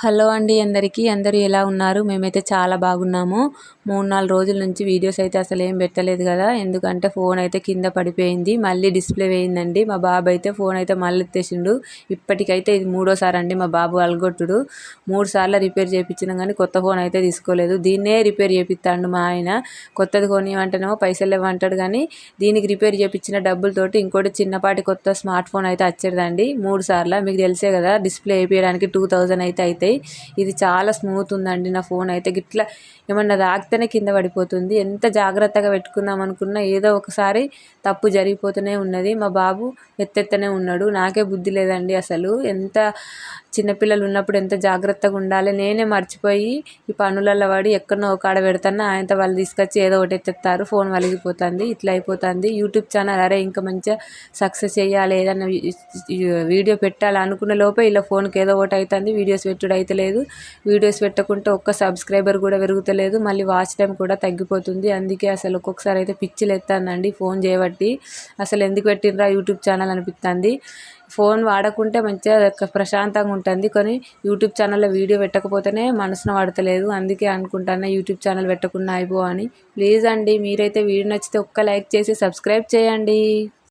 Hello అండి అందరికీ. అందరూ ఎలా ఉన్నారు? మేమైతే చాలా బాగున్నాము. 3-4 రోజుల నుంచి వీడియోస్ అయితే అసలు ఏం పెట్టలేదు కదా, ఎందుకంటే ఫోన్ అయితే కింద పడిపోయింది, మళ్ళీ డిస్ప్లే వేయిందండి. మా బాబు అయితే ఫోన్ అయితే మళ్ళీ ఎత్తేసిండు. ఇప్పటికైతే ఇది 3వసారి అండి మా బాబు అలగొట్టుడు. 3 సార్లు రిపేర్ చేయించినాం కానీ కొత్త ఫోన్ అయితే తీసుకోలేదు. దీన్నే రిపేర్ చేపిస్తాడు మా ఆయన. కొత్తది కొనివ్వమంటేనేమో పైసలు ఇవ్వమంటాడు, కానీ దీనికి రిపేర్ చేయించిన డబ్బులతోటి ఇంకోటి చిన్నపాటి కొత్త స్మార్ట్ ఫోన్ అయితే వచ్చేదండి 3 సార్లు. మీకు తెలిసే కదా, డిస్ప్లే వేయించడానికి 2000 అయితే అవుతాయి. ఇది చాలా స్మూత్ ఉందండి నా ఫోన్ అయితే. గిట్లా ఏమన్నా తాకితేనే కింద పడిపోతుంది. ఎంత జాగ్రత్తగా పెట్టుకుందాం అనుకున్నా ఏదో ఒకసారి తప్పు జరిగిపోతూనే ఉన్నది. మా బాబు ఎత్తెత్తనే ఉన్నాడు. నాకే బుద్ధి లేదండి అసలు. ఎంత చిన్నపిల్లలు ఉన్నప్పుడు ఎంత జాగ్రత్తగా ఉండాలి. నేనే మర్చిపోయి ఈ పనులలో పడి ఎక్కడనో ఒక ఆడ పెడతాను, ఆయనతో వాళ్ళు తీసుకొచ్చి ఏదో ఒకటి ఎత్తెత్తారు, ఫోన్ వలిగిపోతుంది. ఇట్లా అయిపోతుంది. యూట్యూబ్ ఛానల్ అరే ఇంకా మంచిగా సక్సెస్ చేయాలి, ఏదన్నా వీడియో పెట్టాలి అనుకున్న లోపే ఇలా ఫోన్కి ఏదో ఒకటి అవుతుంది. వీడియోస్ పెట్టుడు అయితే లేదు. వీడియోస్ పెట్టకుంటే ఒక్క సబ్స్క్రైబర్ కూడా పెరుగుతలేదు, మళ్ళీ వాచ్ టైం కూడా తగ్గిపోతుంది. అందుకే అసలు ఒక్కొక్కసారి అయితే పిచ్చిలు ఎత్తానండి ఫోన్ చేయబట్టి. అసలు ఎందుకు పెట్టినరా యూట్యూబ్ ఛానల్ అనిపిస్తుంది. ఫోన్ వాడకుంటే మంచిగా ప్రశాంతంగా ఉంటుంది, కానీ యూట్యూబ్ ఛానల్లో వీడియో పెట్టకపోతేనే మనసున పడతలేదు. అందుకే అనుకుంటాను యూట్యూబ్ ఛానల్ పెట్టకుండా అయిపో అని. ప్లీజ్ అండి, మీరైతే వీడియో నచ్చితే ఒక్క లైక్ చేసి సబ్స్క్రైబ్ చేయండి.